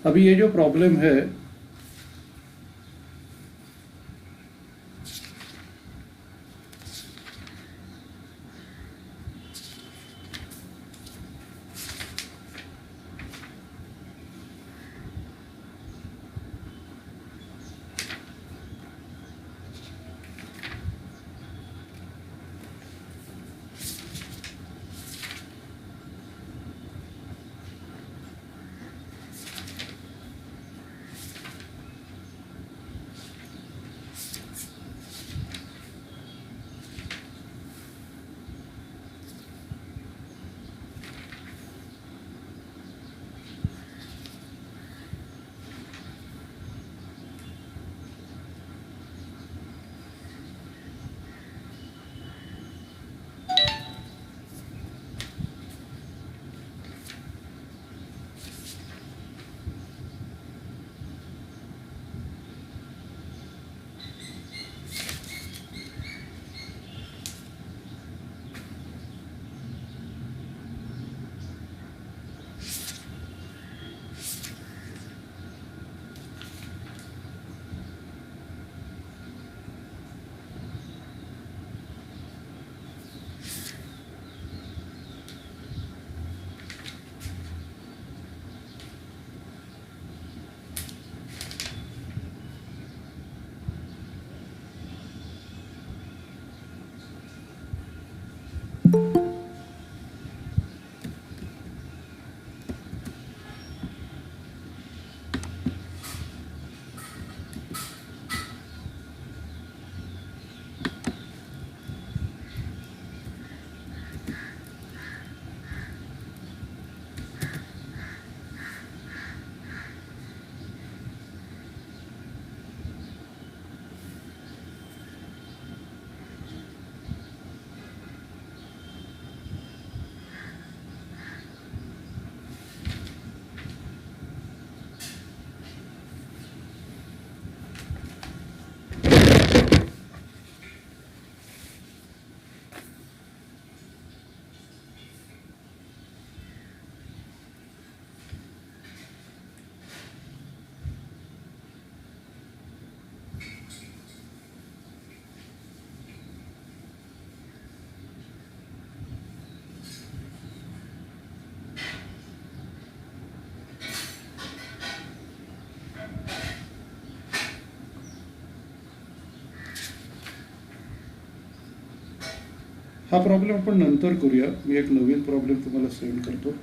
अभी ये जो प्रॉब्लम है, हा प्रॉब्लेम आपण नंतर करूया. मी एक नवीन प्रॉब्लेम तुम्हाला सेंड करतो.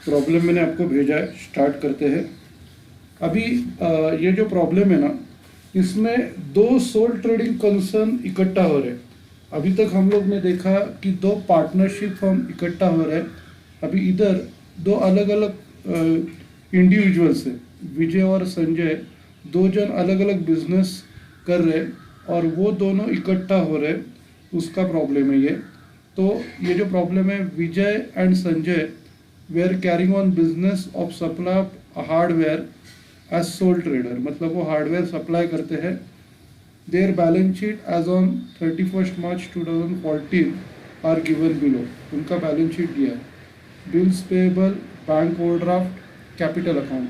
प्रॉब्लम मैंने आपको भेजा है, स्टार्ट करते हैं. अभी ये जो प्रॉब्लम है ना, इसमें दो सोल ट्रेडिंग कंसर्न इकट्ठा हो रहे हैं. अभी तक हम लोग ने देखा कि दो पार्टनरशिप फर्म इकट्ठा हो रहे हैं. अभी इधर दो अलग अलग इंडिविजुअल्स हैं, विजय और संजय, दो जन अलग अलग बिजनेस कर रहे हैं और वो दोनों इकट्ठा हो रहे हैं. उसका प्रॉब्लम है ये. तो ये जो प्रॉब्लम है, Vijay and Sanjay they are carrying on business of supply hardware as sole trader, मतलब वो हार्डवेयर सप्लाई करते हैं। Their balance sheet as on 31 March 2014 are given below, उनका बैलेंस शीट दिया है। Bills payable, bank overdraft, capital account.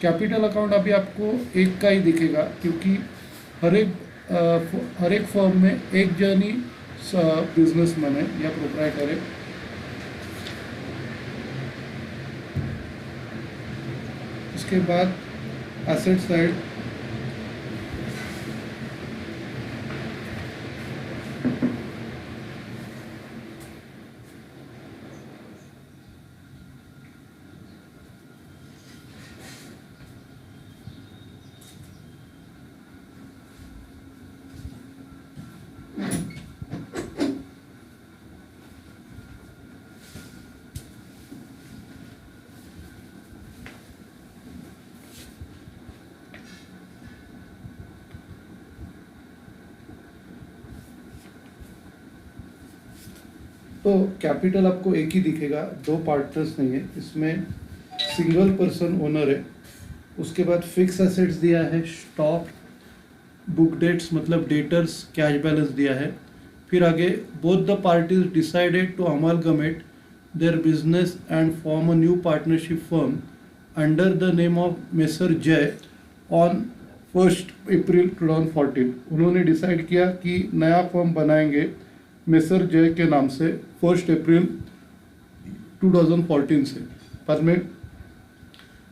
Capital account अभी आपको एक का ही दिखेगा, क्योंकि हर एक फर्म में एक जन ही बिजनेसमैन है या प्रोप्राइटर है। उसके बाद एसेट साइड, तो कैपिटल आपको एक ही दिखेगा, दो पार्टनर्स नहीं है इसमें, सिंगल पर्सन ओनर है। उसके बाद फिक्स एसेट्स दिया है, स्टॉक, बुक डेट्स मतलब डेटर्स, कैश बैलेंस दिया है। फिर आगे both the parties decided to amalgamate their business and form a new partnership firm under the name of Messrs Jay on 1 April 2014। उन्होंने डिसाइड किया कि नया फर्म बनाएंगे मेसर जय के नाम से 1 अप्रैल 2014 से। पर में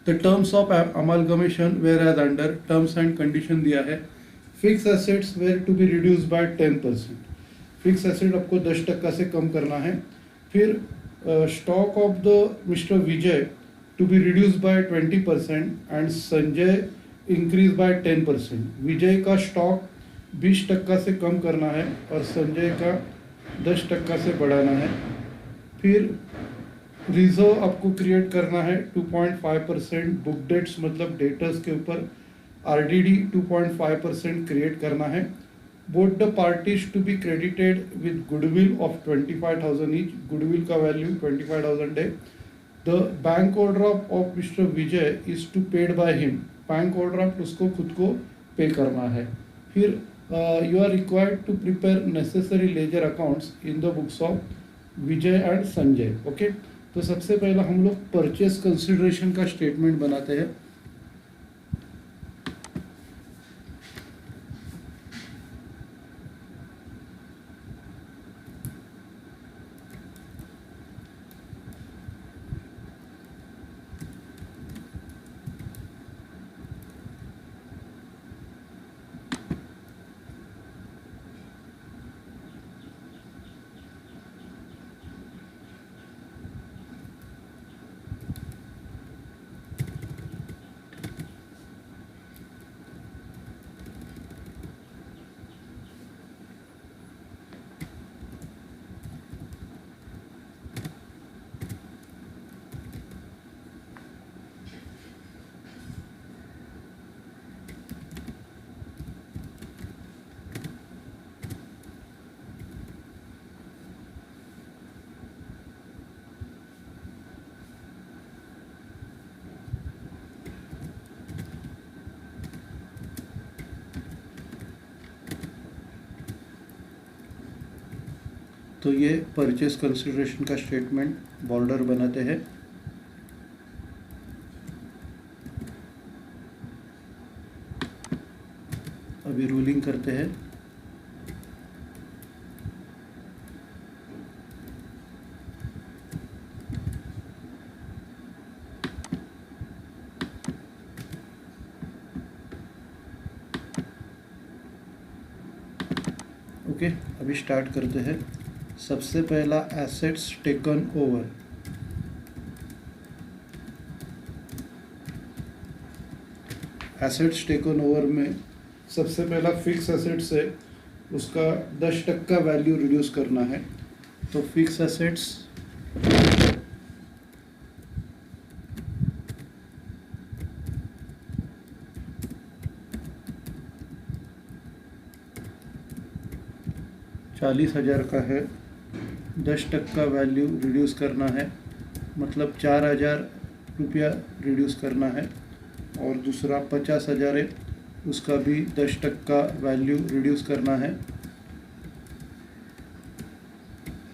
the terms of amalgamation were as under, terms and condition दिया है। Fix assets were to be reduce by 10%, fix asset आपको 10% से कम करना है। फिर stock of the mister Vijay to be reduce by 20% and Sanjay increase by 10%। Vijay का स्टॉक 20% से कम करना है और संजय का 10% से बढ़ाना है। फिर रिजर्व आपको क्रिएट करना है 2.5%, बुक डेट्स मतलब डेटर्स के ऊपर आरडीडी 2.5% क्रिएट करना है। Both the parties to be credited with goodwill of 25,000 each, goodwill का वैल्यू 25,000 है। The bank overdraft of mister Vijay is to paid by him, bank overdraft उसको खुद को पे करना है। फिर you are required to prepare necessary ledger accounts in the books of Vijay and Sanjay. Okay, तो सबसे पहला हम लोग परचेस कंसिडरेशन का स्टेटमेंट बनाते हैं। तो ये परचेस कंसिडरेशन का स्टेटमेंट बॉर्डर बनाते हैं। अभी रूलिंग करते हैं। ओके, अभी स्टार्ट करते हैं। सबसे पहला assets taken over, assets taken over में सबसे पहला फिक्स एसेट्स है, उसका 10% वैल्यू रिड्यूस करना है। तो फिक्स एसेट्स $40,000 का है, 10% वैल्यू रिड्यूस करना है, मतलब 4,000 रुपया रिड्यूस करना है। और दूसरा 50,000 है, उसका भी 10% वैल्यू रिड्यूस करना है।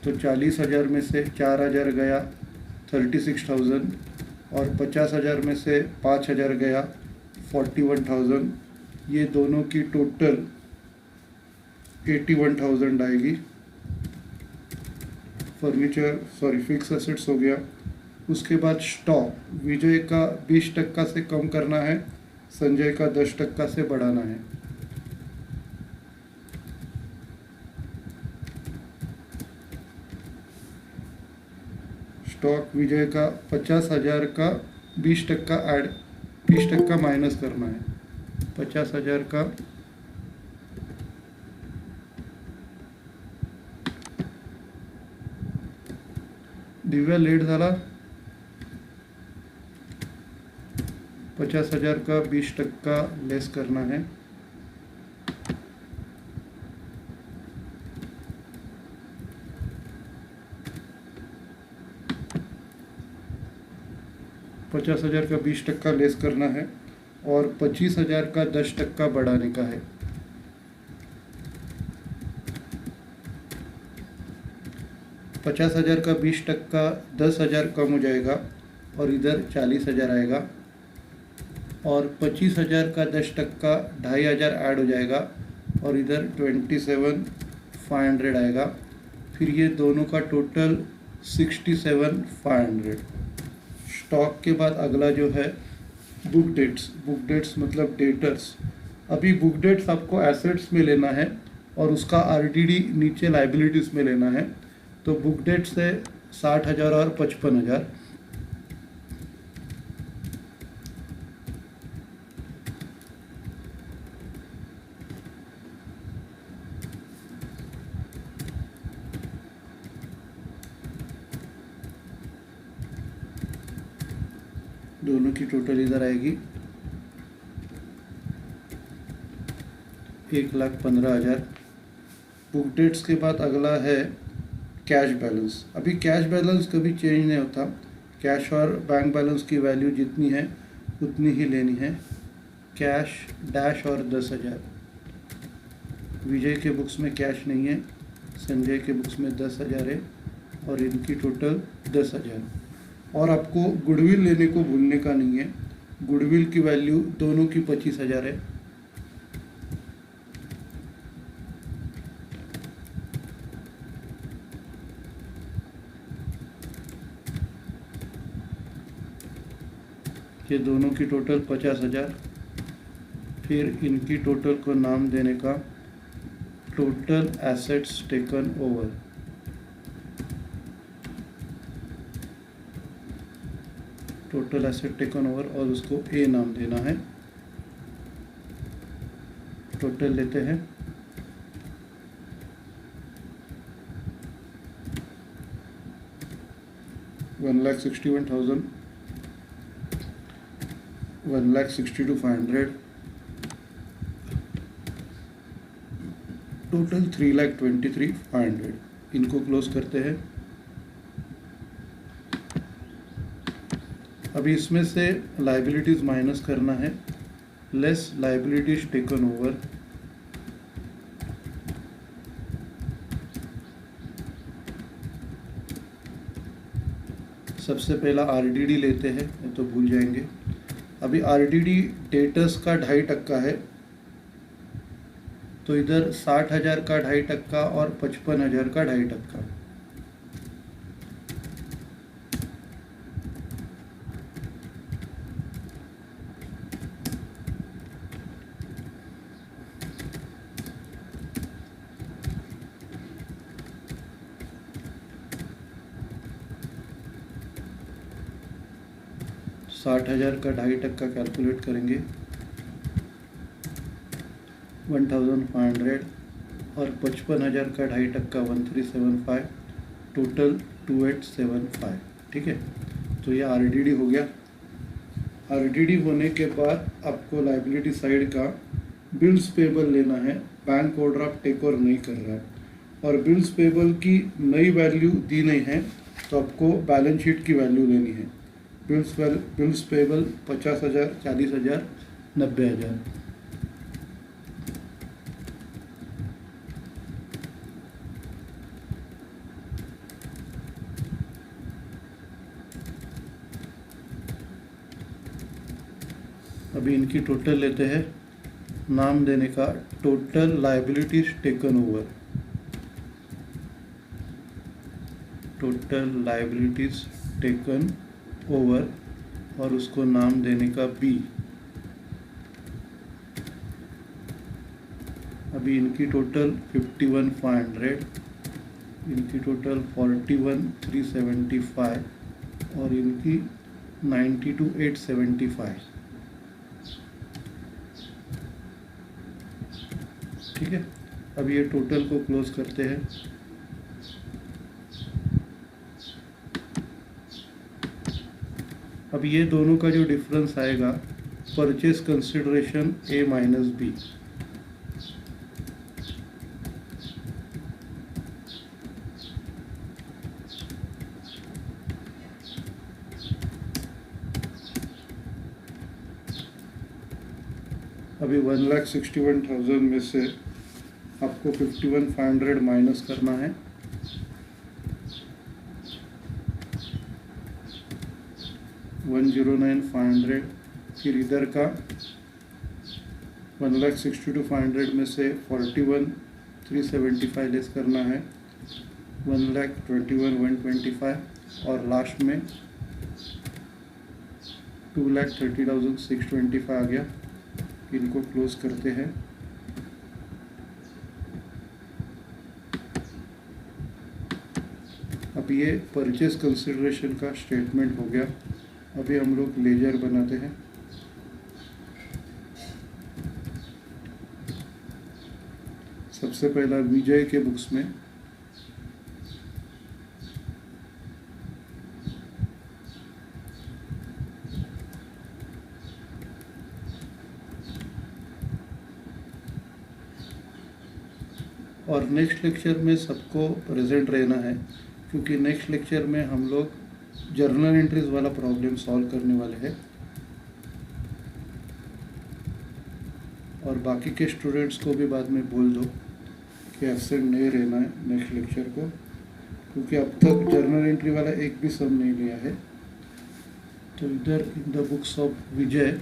तो 40,000 में से 4,000 गया 36,000, और 50,000 में से 5,000 गया 41,000। ये दोनों की टोटल 81,000 आएगी। फिक्स एसेट्स हो गया। उसके बाद स्टॉक, विजय का 20% से कम करना है, संजय का 10% से बढ़ाना है। स्टॉक विजय का 50,000 का 20% माइनस करना है। 50,000 का दिव्या लेट झाला। 50,000 का 20% लेस करना है। पचास 50,000 का 20% लेस करना है और 25,000 का 10% बढ़ाने का है। पचास 50,000 का 20% 10,000 कम हो जाएगा और इधर 40,000 आएगा। और 25,000 का 10% 2,500 ऐड हो जाएगा और इधर 27,500 आएगा। फिर ये दोनों का टोटल 67,500। स्टॉक के बाद अगला जो है बुक डेट्स मतलब डेटर्स। अभी बुक डेट्स आपको एसेट्स में लेना है और उसका आरटीडी नीचे लाइबिलिटीज़ में लेना है। तो बुक डेट्स है 60,000 और 55,000। दोनों की टोटल इधर आएगी 1,15,000। बुक डेट्स के बाद अगला है कैश बैलेंस। अभी कैश बैलेंस कभी चेंज नहीं होता। कैश और बैंक बैलेंस की वैल्यू जितनी है उतनी ही लेनी है। कैश डैश और 10,000। विजय के बुक्स में कैश नहीं है, संजय के बुक्स में 10,000 है और इनकी टोटल 10,000। और आपको गुडविल लेने को भूलने का नहीं है। गुडविल की वैल्यू दोनों की 25,000 है। ये दोनों की टोटल 50,000। फिर इनकी टोटल को नाम देने का total assets taken over. Total asset taken over और उसको ए नाम देना है। टोटल लेते हैं 1,61,000, 1,62,500, टोटल 3,23,500। इनको क्लोज करते हैं। अभी इसमें से लाइबिलिटीज़ माइनस करना है। Less liabilities taken over. सबसे पहला आरडीडी लेते हैं, ये तो भूल जाएंगे। अभी आरडीडी डेटर्स का 2.5% है, तो इधर 60,000 का 2.5% और 55,000 का 2.5%। साठ 60,000 का 2.5% कैलकुलेट करेंगे 1,500 और 55,000 का 2.5% 1,375, टोटल 2,875। ठीक है, तो ये आरडीडी हो गया। आरडीडी होने के बाद आपको लाइबिलिटी साइड का बिल्स पेबल लेना है। बैंक ओवरड्राफ्ट टेक ओवर नहीं कर रहा है। और बिल्स पेबल की नई वैल्यू दी नहीं है, तो आपको बैलेंस शीट की वैल्यू लेनी है। Bills payable 50,000, 40,000, 90,000। अभी इनकी टोटल लेते हैं। नाम देने का total liabilities taken over, total liabilities taken over, और उसको नाम देने का बी। अभी इनकी टोटल 51,500, इनकी टोटल 41,375 और इनकी 92,875। ठीक है, अब ये टोटल को क्लोज करते हैं। अब ये दोनों का जो डिफरेंस आएगा, परचेज कंसिडरेशन ए माइनस बी। अभी 1,61,000 में से आपको 51,500 माइनस करना है। $109,500, फिर इधर का 1,62,500 में से 41,375 लेस करना है, 1,21,125, और लास्ट में 2,30,625 आ गया। इनको क्लोज करते हैं। अब ये परचेज कंसिडरेशन का स्टेटमेंट हो गया। अभी हम लोग लेजर बनाते हैं। सबसे पहला विजय के बुक्स में और नेक्स्ट लेक्चर में सबको प्रेजेंट रहना है, क्योंकि नेक्स्ट लेक्चर में हम लोग जर्नल एंट्रीज वाला प्रॉब्लम सॉल्व करने वाले हैं। और बाकी के स्टूडेंट्स को भी बाद में बोल दो कि एब्सेंट नहीं रहना है नेक्स्ट लेक्चर को, क्योंकि अब तक जर्नल एंट्री वाला एक भी सम नहीं लिया है। तो इधर इन द बुक्स ऑफ विजय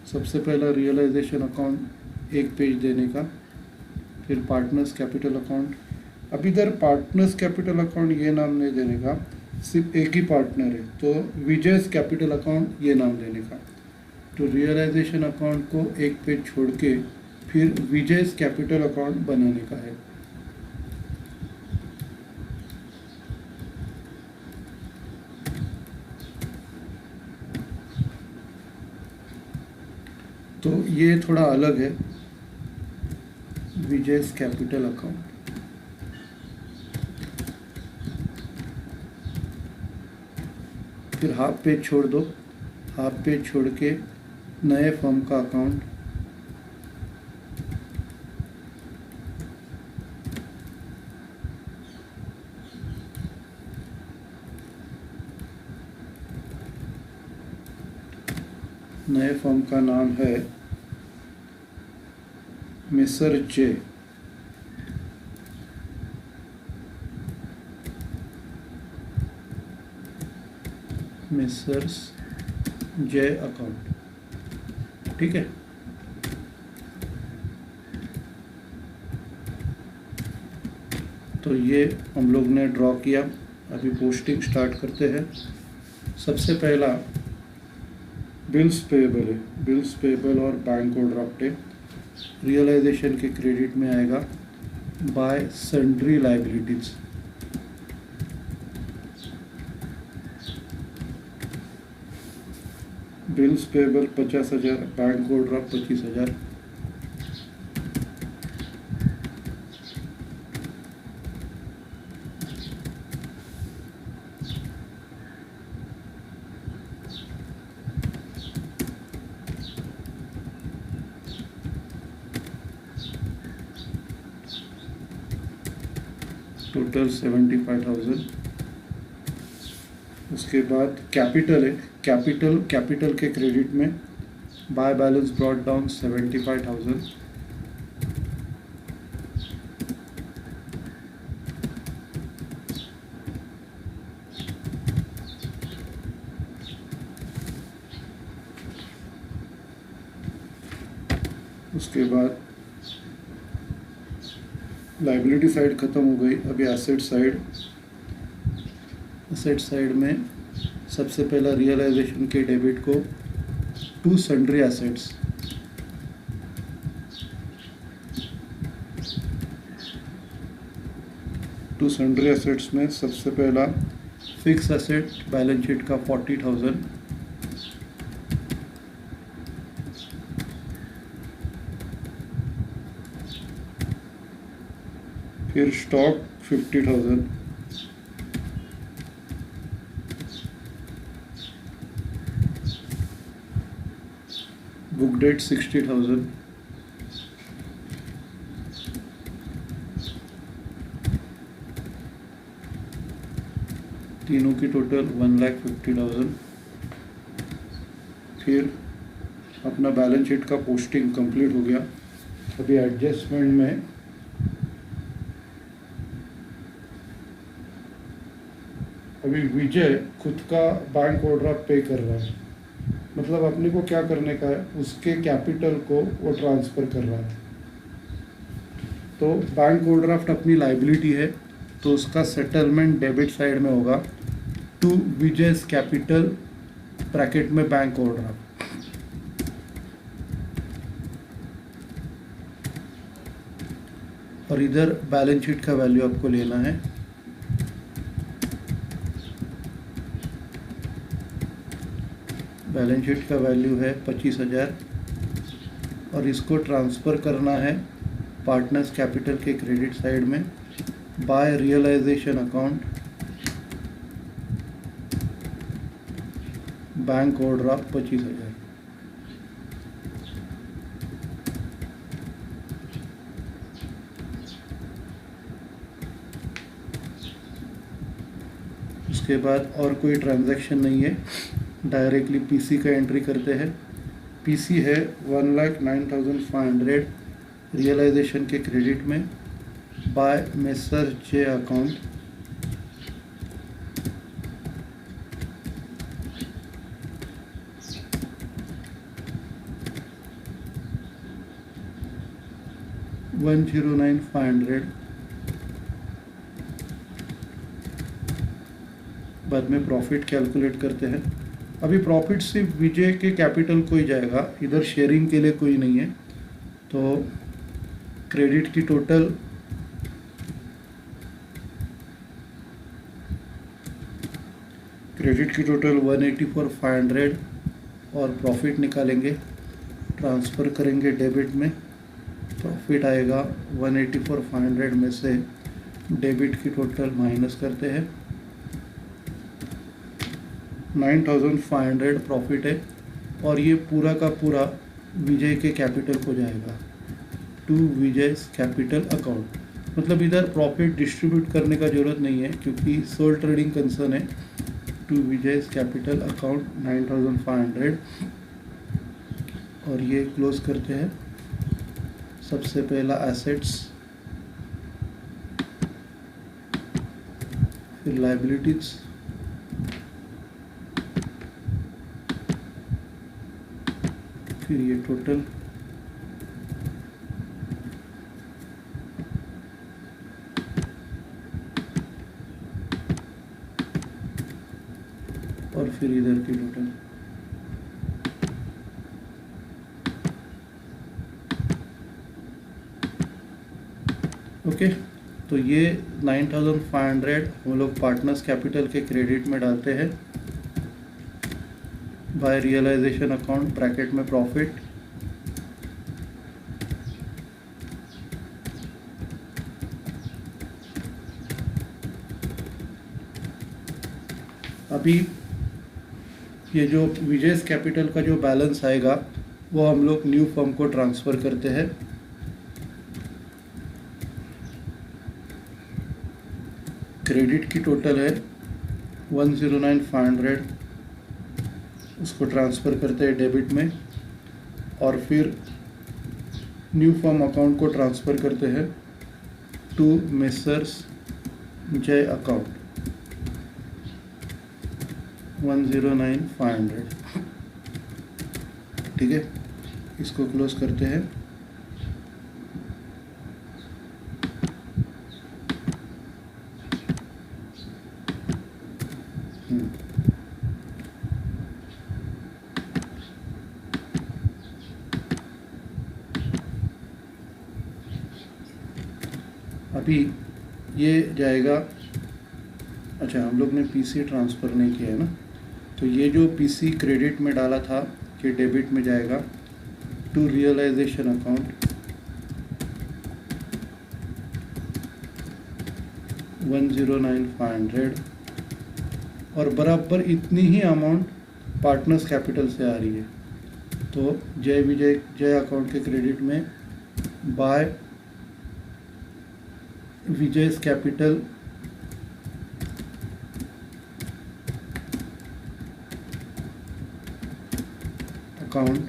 सबसे पहला रियलाइजेशन अकाउंट एक पेज देने का, फिर पार्टनर्स कैपिटल अकाउंट। अब इधर पार्टनर्स कैपिटल अकाउंट ये नाम नहीं देने का, सिर्फ एक ही पार्टनर है, तो विजयस कैपिटल अकाउंट ये नाम देने का। तो रियलाइजेशन अकाउंट को एक पेज छोड़ के फिर विजयस कैपिटल अकाउंट बनाने का है। तो ये थोड़ा अलग है, विजयस कैपिटल अकाउंट। फिर हाफ पेज छोड़ दो, हाफ पेज छोड़ के नए फर्म का अकाउंट, नए फर्म का नाम है मिस्टर जे। मिस्टर्स जे अकाउंट। ठीक है, तो ये हम लोग ने ड्रॉ किया। अभी पोस्टिंग स्टार्ट करते हैं। सबसे पहला बिल्स पेएबल है, बिल्स पेएबल और बैंक ओवरड्राफ्ट है। रियलाइजेशन के क्रेडिट में आएगा bye sundry liabilities. Bills payable 50,000, bank overdraft 25,000। Total 75,000। उसके बाद कैपिटल है, कैपिटल के क्रेडिट में बाय बैलेंस ब्रॉट डाउन 75,000। उसके बाद लाइबिलिटी साइड ख़त्म हो गई, अभी एसेट साइड में सबसे पहला रियलाइजेशन के डेबिट को टू सन्ड्री एसेट्स, में सबसे पहला फिक्स एसेट बैलेंस शीट का 40,000, फिर स्टॉक 50,000, बुक डेट 60,000, तीनों की टोटल 1,50,000। फिर अपना बैलेंस शीट का पोस्टिंग कंप्लीट हो गया। अभी एडजस्टमेंट में अभी विजय खुद का बैंक ओवरड्राफ्ट पे कर रहा है, मतलब अपने को क्या करने का है, उसके कैपिटल को वो ट्रांसफ़र कर रहा है। तो बैंक ओवरड्राफ्ट अपनी लाइबिलिटी है, तो उसका सेटलमेंट डेबिट साइड में होगा टू विजयस कैपिटल ब्रैकेट में बैंक ओवरड्राफ्ट। और इधर बैलेंस शीट का वैल्यू आपको लेना है। बैलेंस शीट का वैल्यू है 25,000 और इसको ट्रांसफ़र करना है पार्टनर्स कैपिटल के क्रेडिट साइड में by realisation account bank overdraft 25,000। उसके बाद और कोई ट्रांजैक्शन नहीं है, डायरेक्टली पीसी का एंट्री करते हैं। पीसी है 1,09,500 रियलाइजेशन के क्रेडिट में बाय मेसर जे अकाउंट, $109,500। बाद में प्रॉफिट कैलकुलेट करते हैं। अभी प्रॉफिट सिर्फ विजय के कैपिटल को ही जाएगा, इधर शेयरिंग के लिए कोई नहीं है। तो क्रेडिट की टोटल क्रेडिट की टोटल 184,500 और प्रॉफिट निकालेंगे, ट्रांसफ़र करेंगे डेबिट में, प्रॉफिट आएगा 184,500 में से डेबिट की टोटल माइनस करते हैं, 9,500 प्रॉफिट है और ये पूरा का पूरा विजय के कैपिटल को जाएगा टू विजय कैपिटल अकाउंट। मतलब इधर प्रॉफिट डिस्ट्रीब्यूट करने का ज़रूरत नहीं है क्योंकि सोल ट्रेडिंग कंसर्न है। टू विजय कैपिटल अकाउंट 9,500 और ये क्लोज करते हैं। सबसे पहला एसेट्स, फिर लाइबिलिटीज, फिर ये टोटल, और फिर इधर की टोटल। ओके, तो ये 9,500 हम लोग पार्टनर्स कैपिटल के क्रेडिट में डालते हैं बाय रियलाइजेशन अकाउंट ब्रैकेट में प्रॉफिट, अभी ये जो विजय कैपिटल का जो बैलेंस आएगा वो हम लोग न्यू फर्म को ट्रांसफ़र करते हैं। क्रेडिट की टोटल है 109,500, उसको ट्रांसफ़र करते हैं डेबिट में, और फिर न्यू फॉर्म अकाउंट को ट्रांसफ़र करते हैं टू मेसर्स जय अकाउंट 109,500। ठीक है, इसको क्लोज करते हैं। अभी ये जाएगा, अच्छा हम लोग ने पीसी ट्रांसफ़र नहीं किया है ना, तो ये जो पीसी क्रेडिट में डाला था ये डेबिट में जाएगा टू रियलाइजेशन अकाउंट 109,500, और बराबर इतनी ही अमाउंट पार्टनर्स कैपिटल से आ रही है। तो जय अकाउंट के क्रेडिट में by Vijay's capital account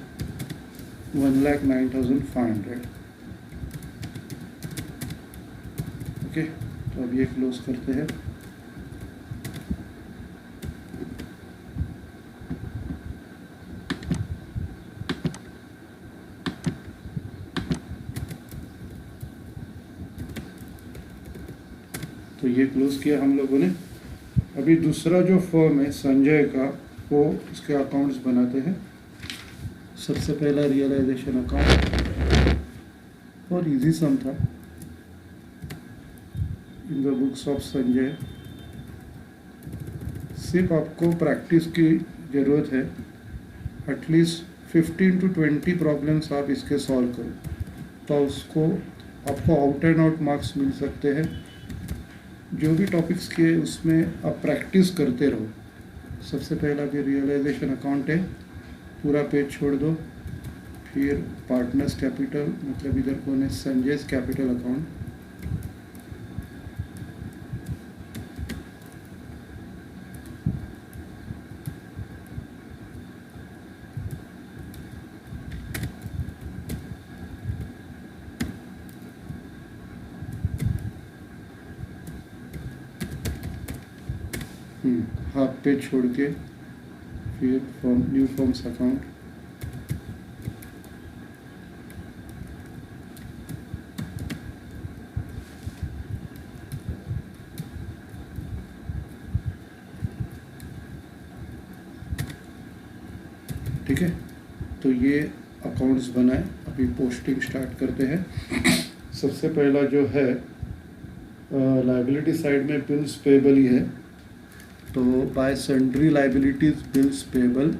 1,09,500। Okay, तो अब ये क्लोज करते हैं। तो ये क्लोज किया हम लोगों ने। अभी दूसरा जो फर्म है संजय का, वो इसके अकाउंट्स बनाते हैं। सबसे पहला रियलाइजेशन अकाउंट और इजी सम था, in the books of Sanjay. सिर्फ आपको प्रैक्टिस की ज़रूरत है, एटलीस्ट 15 to 20 प्रॉब्लम्स आप इसके सॉल्व करो, तो उसको आपको आउट एंड आउट मार्क्स मिल सकते हैं। जो भी टॉपिक्स के उसमें आप प्रैक्टिस करते रहो। सबसे पहला जो रियलाइजेशन अकाउंट है, पूरा पेज छोड़ दो, फिर पार्टनर्स कैपिटल, मतलब इधर कौन है, Sanjay's capital account, half page छोड़ के फिर न्यू फॉर्म्स अकाउंट, ठीक है। तो ये अकाउंट्स बनाए, अभी पोस्टिंग स्टार्ट करते हैं। सबसे पहला जो है लायबिलिटी साइड में बिल्स पेबल ही है, तो bye sundry liabilities bills payable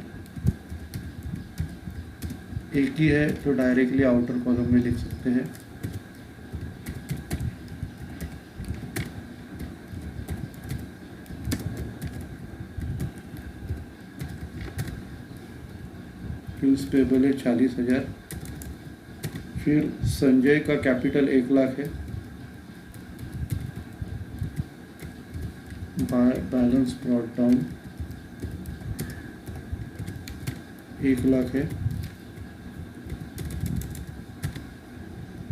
एक ही है, तो डायरेक्टली आउटर कॉलम में लिख सकते हैं। बिल्स पेबल है 40,000। फिर संजय का कैपिटल 1 लाख है, बैलेंस ब्रॉट डाउन 1 लाख है।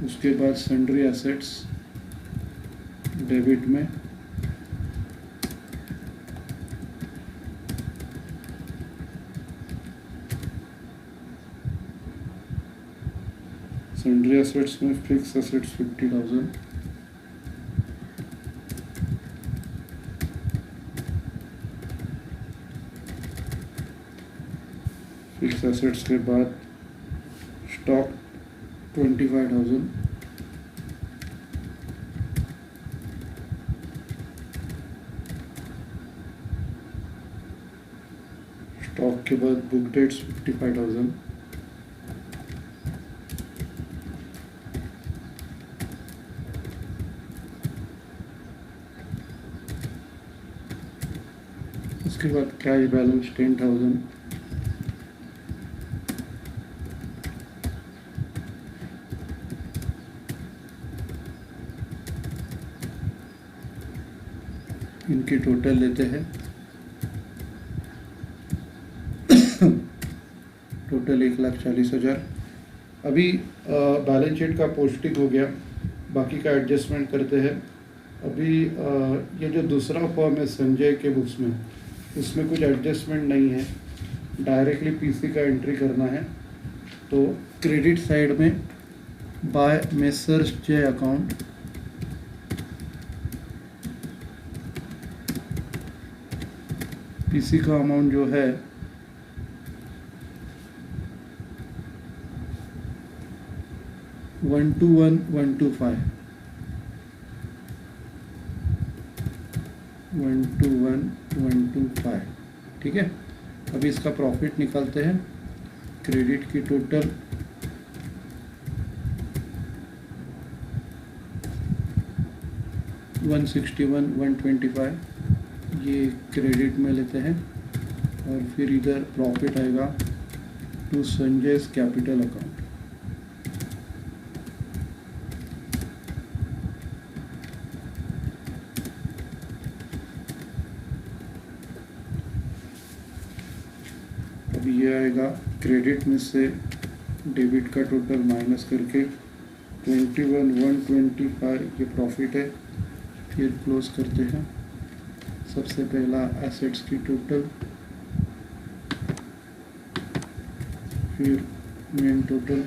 उसके बाद सन्ड्री एसेट्स डेबिट में सन्ड्री एसेट्स में फिक्स एसेट्स 50,000, फिक्स एसेट्स के बाद स्टॉक 25,000, स्टॉक के बाद बुक डेट्स 55,000, उसके बाद कैश बैलेंस 10,000, इनकी टोटल लेते हैं। टोटल 1,40,000। अभी बैलेंस शीट का पोस्टिंग हो गया, बाकी का एडजस्टमेंट करते हैं। अभी ये जो दूसरा फॉर्म है संजय के बुक्स में, इसमें कुछ एडजस्टमेंट नहीं है, डायरेक्टली पीसी का एंट्री करना है। तो क्रेडिट साइड में बाय मेसर्स जे अकाउंट, पीसी का अमाउंट जो है 121,125, 121,125, ठीक है। अभी इसका प्रॉफिट निकालते हैं। क्रेडिट की टोटल 161,125, ये क्रेडिट में लेते हैं। और फिर इधर प्रॉफिट आएगा टू संजय's कैपिटल अकाउंट। अब ये आएगा क्रेडिट में से डेबिट का टोटल माइनस करके 21,125 ये प्रॉफिट है। फिर क्लोज करते हैं। सबसे पहला एसेट्स की टोटल, फिर मेन टोटल,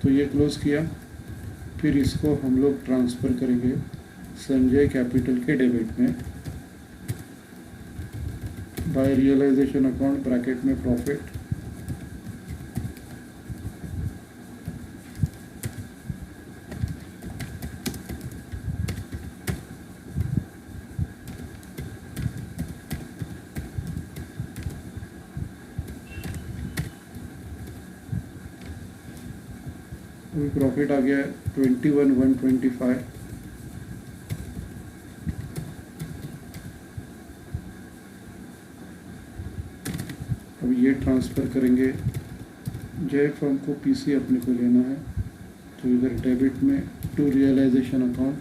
तो ये क्लोज किया। फिर इसको हम लोग ट्रांसफ़र करेंगे संजय कैपिटल के डेबिट में बाय रियलाइजेशन अकाउंट ब्रैकेट में प्रॉफिट, अभी प्रॉफिट आ गया 21,125। अब ये ट्रांसफ़र करेंगे। जय फर्म को पीसी अपने को लेना है, तो इधर डेबिट में टू रियलाइजेशन अकाउंट,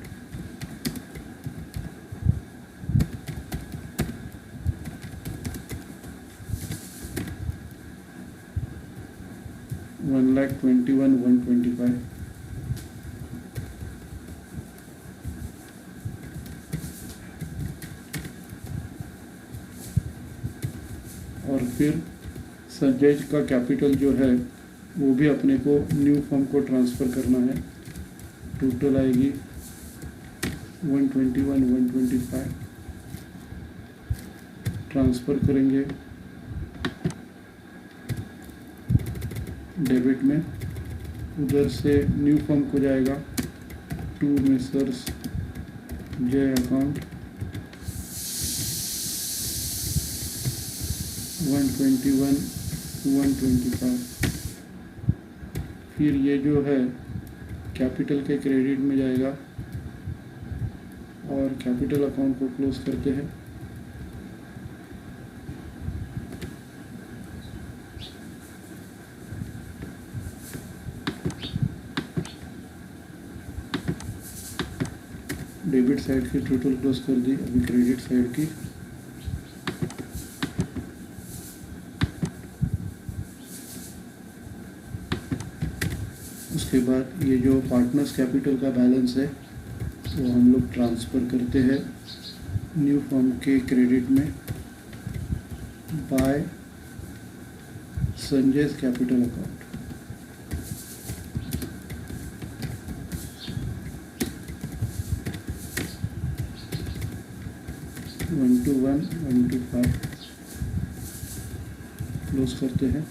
$1,21,125। और फिर संजय का कैपिटल जो है वो भी अपने को न्यू फर्म को ट्रांसफ़र करना है। टोटल आएगी 121,125। ट्रांसफ़र करेंगे डेबिट में, उधर से न्यू फर्म को जाएगा टू मेसर्स जे अकाउंट 121,125। फिर ये जो है कैपिटल के क्रेडिट में जाएगा और कैपिटल अकाउंट को क्लोज करते हैं। डेबिट साइड की टोटल क्लोज कर दी, अभी क्रेडिट साइड की। उसके बाद ये जो पार्टनर्स कैपिटल का बैलेंस है वो हम लोग ट्रांसफ़र करते हैं न्यू फर्म के क्रेडिट में bye Sanjay's capital account. $121,125 close करते हैं।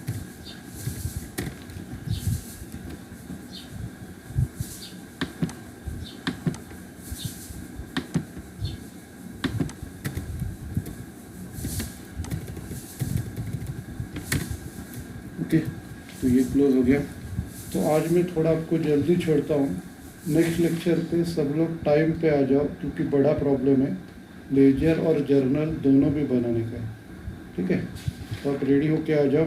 ओके, तो ये क्लोज हो गया। तो आज मैं थोड़ा आपको जल्दी छोड़ता हूँ। नेक्स्ट लेक्चर पे सब लोग टाइम पे आ जाओ, क्योंकि बड़ा प्रॉब्लम है लेजर और जर्नल दोनों भी बनाने का है। ठीक है, तो आप रेडी होके आ जाओ।